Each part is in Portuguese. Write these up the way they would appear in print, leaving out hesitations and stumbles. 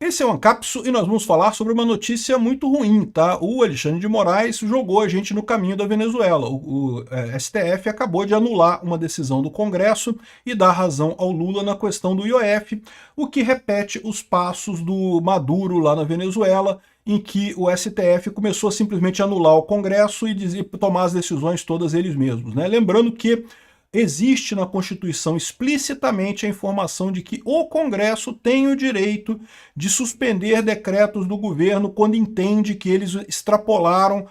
Esse é o Ancapso e nós vamos falar sobre uma notícia muito ruim, tá? O Alexandre de Moraes jogou a gente no caminho da Venezuela. O STF acabou de anular uma decisão do Congresso e dar razão ao Lula na questão do IOF, o que repete os passos do Maduro lá na Venezuela, em que o STF começou a simplesmente anular o Congresso e tomar as decisões todas eles mesmos, né? Lembrando que existe na Constituição explicitamente a informação de que o Congresso tem o direito de suspender decretos do governo quando entende que eles extrapolaram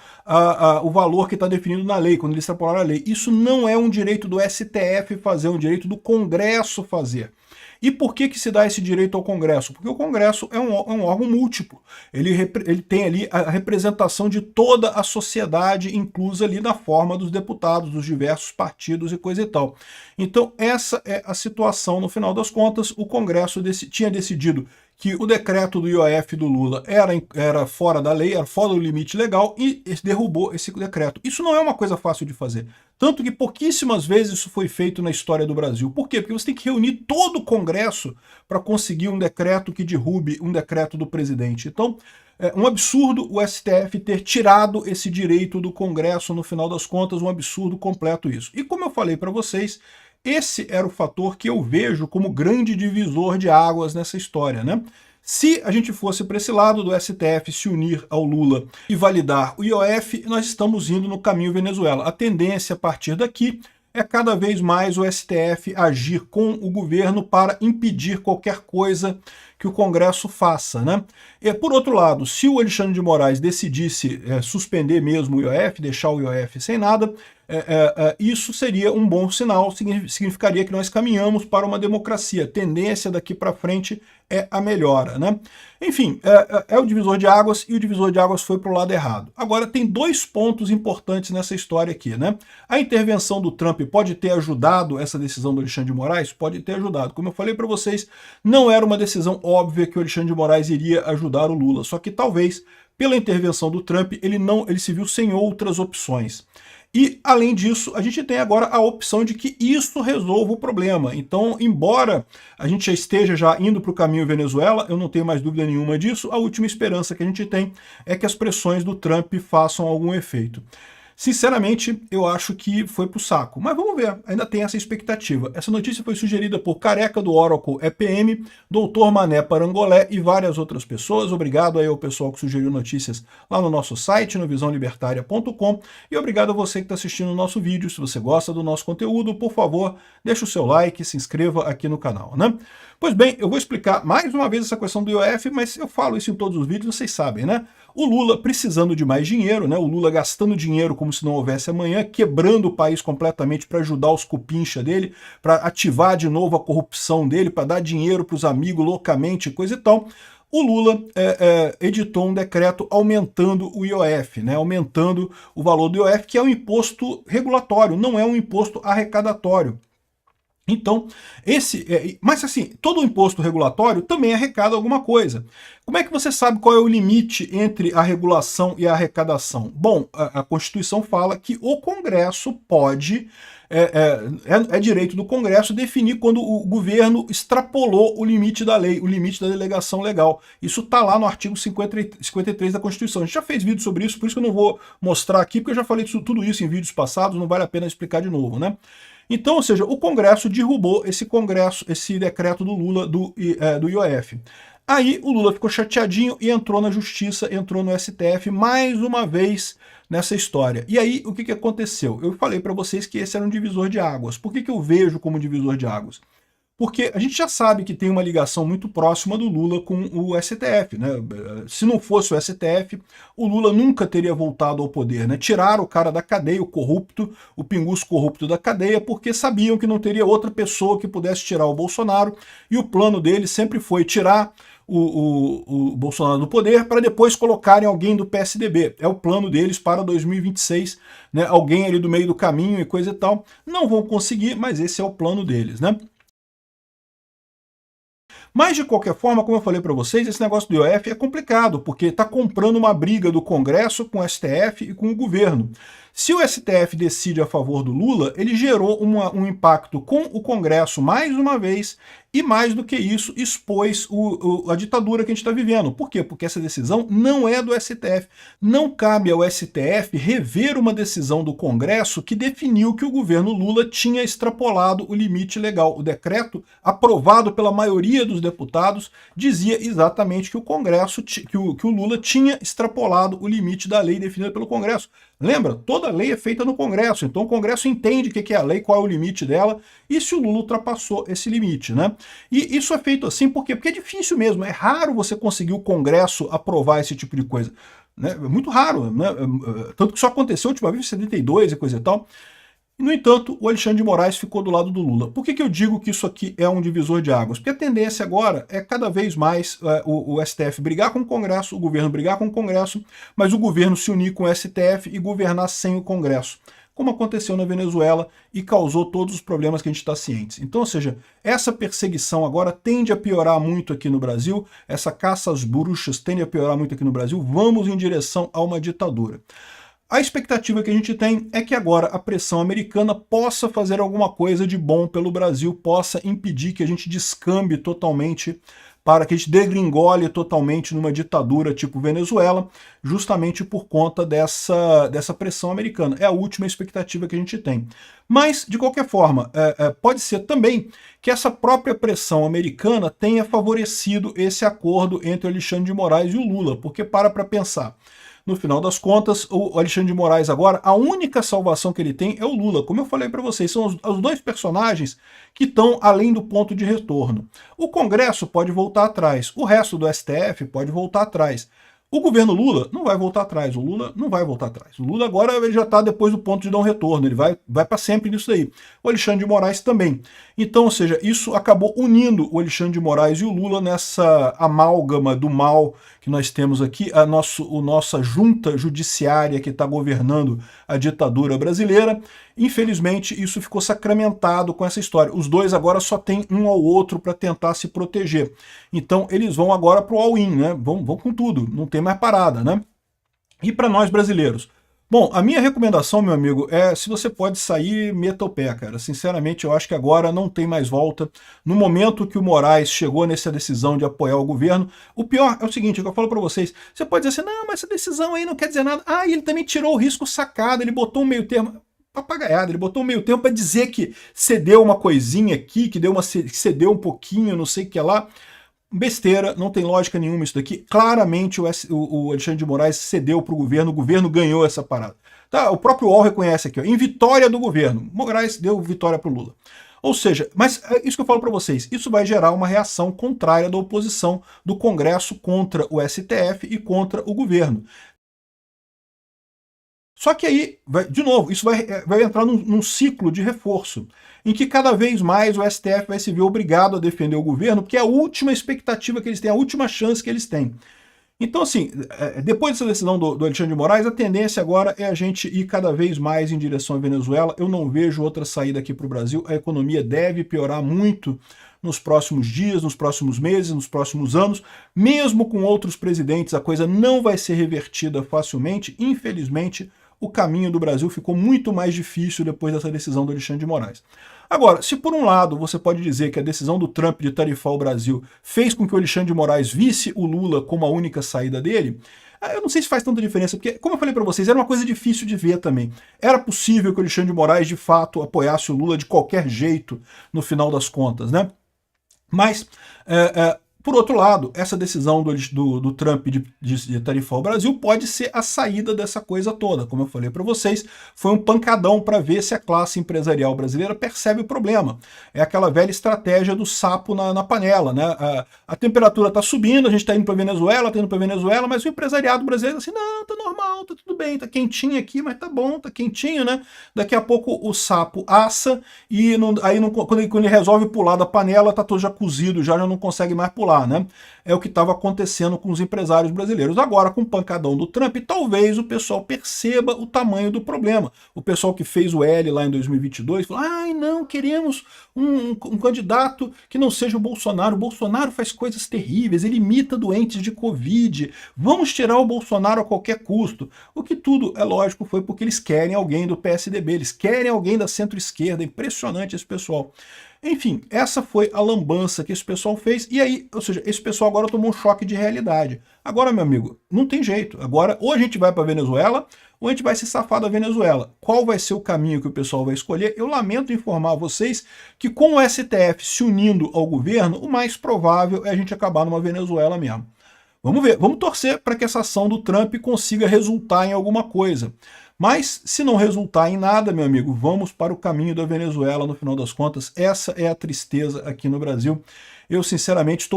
o valor que está definido na lei, quando eles extrapolaram a lei. Isso não é um direito do STF fazer, é um direito do Congresso fazer. E por que se dá esse direito ao Congresso? Porque o Congresso é um órgão múltiplo. Ele tem ali a representação de toda a sociedade, inclusa ali na forma dos deputados, dos diversos partidos e coisa e tal. Então essa é a situação, no final das contas. O Congresso tinha decidido que o decreto do IOF do Lula era fora da lei, era fora do limite legal, e derrubou esse decreto. Isso não é uma coisa fácil de fazer. Tanto que pouquíssimas vezes isso foi feito na história do Brasil. Por quê? Porque você tem que reunir todo o Congresso para conseguir um decreto que derrube um decreto do presidente. Então, é um absurdo o STF ter tirado esse direito do Congresso, no final das contas, um absurdo completo isso. E como eu falei para vocês, esse era o fator que eu vejo como grande divisor de águas nessa história, né? Se a gente fosse para esse lado do STF se unir ao Lula e validar o IOF, nós estamos indo no caminho Venezuela. A tendência a partir daqui é cada vez mais o STF agir com o governo para impedir qualquer coisa que o Congresso faça, né? E, por outro lado, se o Alexandre de Moraes decidisse suspender mesmo o IOF, deixar o IOF sem nada, isso seria um bom sinal, significaria que nós caminhamos para uma democracia. A tendência daqui para frente é a melhora, né? Enfim, é o divisor de águas, e o divisor de águas foi para o lado errado. Agora, tem dois pontos importantes nessa história aqui, né? A intervenção do Trump pode ter ajudado essa decisão do Alexandre de Moraes? Pode ter ajudado. Como eu falei para vocês, não era uma decisão óbvia que o Alexandre de Moraes iria ajudar o Lula, só que talvez, pela intervenção do Trump, ele se viu sem outras opções. E, além disso, a gente tem agora a opção de que isso resolva o problema. Então, embora a gente já esteja indo para o caminho Venezuela, eu não tenho mais dúvida nenhuma disso, a última esperança que a gente tem é que as pressões do Trump façam algum efeito. Sinceramente, eu acho que foi pro saco. Mas vamos ver, ainda tem essa expectativa. Essa notícia foi sugerida por Careca do Oracle EPM, Doutor Mané Parangolé e várias outras pessoas. Obrigado aí ao pessoal que sugeriu notícias lá no nosso site, no visãolibertaria.com. E obrigado a você que está assistindo o nosso vídeo. Se você gosta do nosso conteúdo, por favor, deixa o seu like, se inscreva aqui no canal, né? Pois bem, eu vou explicar mais uma vez essa questão do IOF, mas eu falo isso em todos os vídeos, vocês sabem, né? O Lula precisando de mais dinheiro, né? O Lula gastando dinheiro como se não houvesse amanhã, quebrando o país completamente para ajudar os cupincha dele, para ativar de novo a corrupção dele, para dar dinheiro para os amigos loucamente, coisa e tal. O Lula editou um decreto aumentando o IOF, né? Aumentando o valor do IOF, que é um imposto regulatório, não é um imposto arrecadatório. Então, mas assim, todo imposto regulatório também arrecada alguma coisa. Como é que você sabe qual é o limite entre a regulação e a arrecadação? Bom, a Constituição fala que o Congresso pode, é direito do Congresso definir quando o governo extrapolou o limite da lei, o limite da delegação legal. Isso está lá no artigo 53 da Constituição. A gente já fez vídeo sobre isso, por isso que eu não vou mostrar aqui, porque eu já falei tudo isso em vídeos passados, não vale a pena explicar de novo, né? Então, ou seja, o Congresso derrubou esse decreto do Lula do IOF. Aí o Lula ficou chateadinho e entrou na Justiça, entrou no STF mais uma vez nessa história. E aí o que aconteceu? Eu falei para vocês que esse era um divisor de águas. Por que eu vejo como divisor de águas? Porque a gente já sabe que tem uma ligação muito próxima do Lula com o STF, né? Se não fosse o STF, o Lula nunca teria voltado ao poder, né? Tiraram o cara da cadeia, o corrupto, o pinguço corrupto da cadeia, porque sabiam que não teria outra pessoa que pudesse tirar o Bolsonaro, e o plano dele sempre foi tirar o Bolsonaro do poder para depois colocarem alguém do PSDB. É o plano deles para 2026, né? Alguém ali do meio do caminho e coisa e tal. Não vão conseguir, mas esse é o plano deles, né? Mas, de qualquer forma, como eu falei para vocês, esse negócio do IOF é complicado, porque está comprando uma briga do Congresso com o STF e com o governo. Se o STF decide a favor do Lula, ele gerou um impacto com o Congresso mais uma vez, e mais do que isso, expôs a ditadura que a gente está vivendo. Por quê? Porque essa decisão não é do STF. Não cabe ao STF rever uma decisão do Congresso que definiu que o governo Lula tinha extrapolado o limite legal. O decreto, aprovado pela maioria dos deputados, dizia exatamente que o Congresso, que o Lula tinha extrapolado o limite da lei definida pelo Congresso. Lembra? Toda lei é feita no Congresso, então o Congresso entende o que é a lei, qual é o limite dela, e se o Lula ultrapassou esse limite, né? E isso é feito assim por quê? Porque é difícil mesmo, é raro você conseguir o Congresso aprovar esse tipo de coisa. Né? É muito raro, né? Tanto que só aconteceu a última vez em 72 e coisa e tal. No entanto, o Alexandre de Moraes ficou do lado do Lula. Por que eu digo que isso aqui é um divisor de águas? Porque a tendência agora é cada vez mais o STF brigar com o Congresso, o governo brigar com o Congresso, mas o governo se unir com o STF e governar sem o Congresso, como aconteceu na Venezuela e causou todos os problemas que a gente está ciente. Então, ou seja, essa perseguição agora tende a piorar muito aqui no Brasil, essa caça às bruxas tende a piorar muito aqui no Brasil, vamos em direção a uma ditadura. A expectativa que a gente tem é que agora a pressão americana possa fazer alguma coisa de bom pelo Brasil, possa impedir que a gente descambe totalmente, para que a gente degringole totalmente numa ditadura tipo Venezuela, justamente por conta dessa pressão americana. É a última expectativa que a gente tem. Mas, de qualquer forma, pode ser também que essa própria pressão americana tenha favorecido esse acordo entre Alexandre de Moraes e o Lula, porque para pensar. No final das contas, o Alexandre de Moraes agora, a única salvação que ele tem é o Lula. Como eu falei para vocês, são os dois personagens que estão além do ponto de retorno. O Congresso pode voltar atrás, o resto do STF pode voltar atrás. O governo Lula não vai voltar atrás, o Lula não vai voltar atrás. O Lula agora ele já está depois do ponto de dar um retorno, ele vai para sempre nisso daí. O Alexandre de Moraes também. Então, ou seja, isso acabou unindo o Alexandre de Moraes e o Lula nessa amálgama do mal que nós temos aqui, a nossa junta judiciária que está governando a ditadura brasileira. Infelizmente, isso ficou sacramentado com essa história. Os dois agora só têm um ao outro para tentar se proteger. Então, eles vão agora para o all-in, né? Vão com tudo, não tem mais parada, né? E para nós brasileiros? Bom, a minha recomendação, meu amigo, é se você pode sair, meta o pé, cara. Sinceramente, eu acho que agora não tem mais volta. No momento que o Moraes chegou nessa decisão de apoiar o governo, o pior é o seguinte, é que eu falo para vocês, você pode dizer assim, não, mas essa decisão aí não quer dizer nada. Ah, e ele também tirou o risco sacado, ele botou um meio termo. Papagaiada, ele botou um meio termo para dizer que cedeu uma coisinha aqui, que cedeu um pouquinho, não sei o que lá. Besteira, não tem lógica nenhuma isso daqui. Claramente o Alexandre de Moraes cedeu para o governo ganhou essa parada. Tá? O próprio UOL reconhece aqui, ó, em vitória do governo. Moraes deu vitória para o Lula. Ou seja, mas é isso que eu falo para vocês, isso vai gerar uma reação contrária da oposição do Congresso contra o STF e contra o governo. Só que aí, de novo, isso vai entrar num ciclo de reforço, em que cada vez mais o STF vai se ver obrigado a defender o governo, porque é a última expectativa que eles têm, a última chance que eles têm. Então, assim, depois dessa decisão do Alexandre de Moraes, a tendência agora é a gente ir cada vez mais em direção à Venezuela. Eu não vejo outra saída aqui para o Brasil. A economia deve piorar muito nos próximos dias, nos próximos meses, nos próximos anos. Mesmo com outros presidentes, a coisa não vai ser revertida facilmente. Infelizmente, o caminho do Brasil ficou muito mais difícil depois dessa decisão do Alexandre de Moraes. Agora, se por um lado você pode dizer que a decisão do Trump de tarifar o Brasil fez com que o Alexandre de Moraes visse o Lula como a única saída dele, eu não sei se faz tanta diferença, porque, como eu falei para vocês, era uma coisa difícil de ver também. Era possível que o Alexandre de Moraes, de fato, apoiasse o Lula de qualquer jeito, no final das contas, né? Mas, por outro lado, essa decisão do Trump de tarifar o Brasil pode ser a saída dessa coisa toda. Como eu falei para vocês, foi um pancadão para ver se a classe empresarial brasileira percebe o problema. É aquela velha estratégia do sapo na panela, né? A temperatura está subindo, a gente está indo para Venezuela, mas o empresariado brasileiro assim, não, tá normal, tá tudo bem, tá quentinho aqui, mas tá bom, tá quentinho, né? Daqui a pouco o sapo assa e quando ele resolve pular da panela, tá todo já cozido, já não consegue mais pular. lá, né? É o que estava acontecendo com os empresários brasileiros. Agora, com o pancadão do Trump, talvez o pessoal perceba o tamanho do problema. O pessoal que fez o L lá em 2022 falou, ai não, queremos um candidato que não seja o Bolsonaro. O Bolsonaro faz coisas terríveis, ele imita doentes de Covid. Vamos tirar o Bolsonaro a qualquer custo. O que tudo, é lógico, foi porque eles querem alguém do PSDB, eles querem alguém da centro-esquerda. Impressionante esse pessoal. Enfim, essa foi a lambança que esse pessoal fez, e aí, ou seja, esse pessoal agora tomou um choque de realidade. Agora, meu amigo, não tem jeito. Agora, ou a gente vai para a Venezuela, ou a gente vai se safar da Venezuela. Qual vai ser o caminho que o pessoal vai escolher? Eu lamento informar vocês que com o STF se unindo ao governo, o mais provável é a gente acabar numa Venezuela mesmo. Vamos ver, vamos torcer para que essa ação do Trump consiga resultar em alguma coisa. Mas, se não resultar em nada, meu amigo, vamos para o caminho da Venezuela, no final das contas. Essa é a tristeza aqui no Brasil. Eu, sinceramente,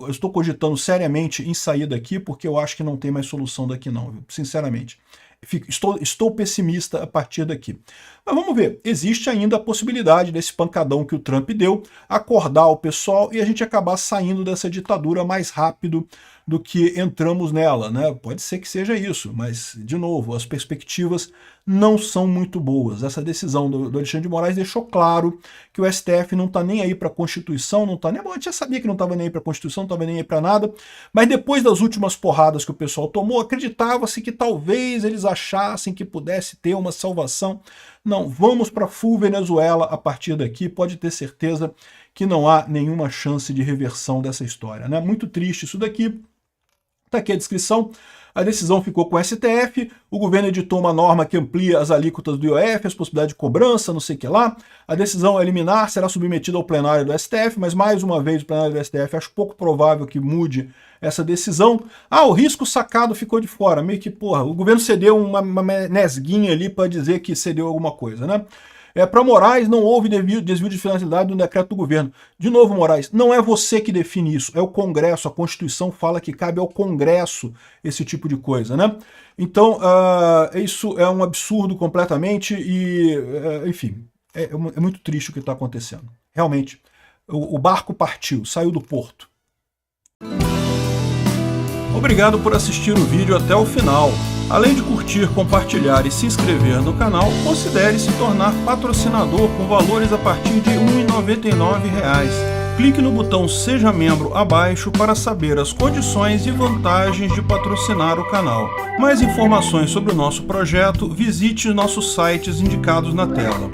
estou cogitando seriamente em sair daqui, porque eu acho que não tem mais solução daqui não, viu? Sinceramente. Estou pessimista a partir daqui. Mas vamos ver, existe ainda a possibilidade desse pancadão que o Trump deu acordar o pessoal e a gente acabar saindo dessa ditadura mais rápido do que entramos nela, né? Pode ser que seja isso, mas, de novo, as perspectivas não são muito boas. Essa decisão do Alexandre de Moraes deixou claro que o STF não está nem aí para a Constituição, não está nem... Bom, a gente já sabia que não estava nem aí para a Constituição, não estava nem aí para nada, mas depois das últimas porradas que o pessoal tomou, acreditava-se que talvez eles achassem que pudesse ter uma salvação. Não, vamos para full Venezuela a partir daqui, pode ter certeza que não há nenhuma chance de reversão dessa história, né? Muito triste isso daqui. Está aqui a descrição. A decisão ficou com o STF, o governo editou uma norma que amplia as alíquotas do IOF, as possibilidades de cobrança, não sei o que lá. A decisão liminar será submetida ao plenário do STF, mas mais uma vez o plenário do STF acho pouco provável que mude essa decisão. Ah, o risco sacado ficou de fora, meio que, porra, o governo cedeu uma nesguinha ali para dizer que cedeu alguma coisa, né? Para Moraes, não houve desvio de finalidade no decreto do governo. De novo, Moraes, não é você que define isso, é o Congresso. A Constituição fala que cabe ao Congresso esse tipo de coisa, né? Então, isso é um absurdo completamente e, enfim, é muito triste o que está acontecendo. Realmente, o barco partiu, saiu do porto. Obrigado por assistir o vídeo até o final. Além de curtir, compartilhar e se inscrever no canal, considere se tornar patrocinador com valores a partir de R$ 1,99. Clique no botão Seja Membro abaixo para saber as condições e vantagens de patrocinar o canal. Mais informações sobre o nosso projeto, visite nossos sites indicados na tela.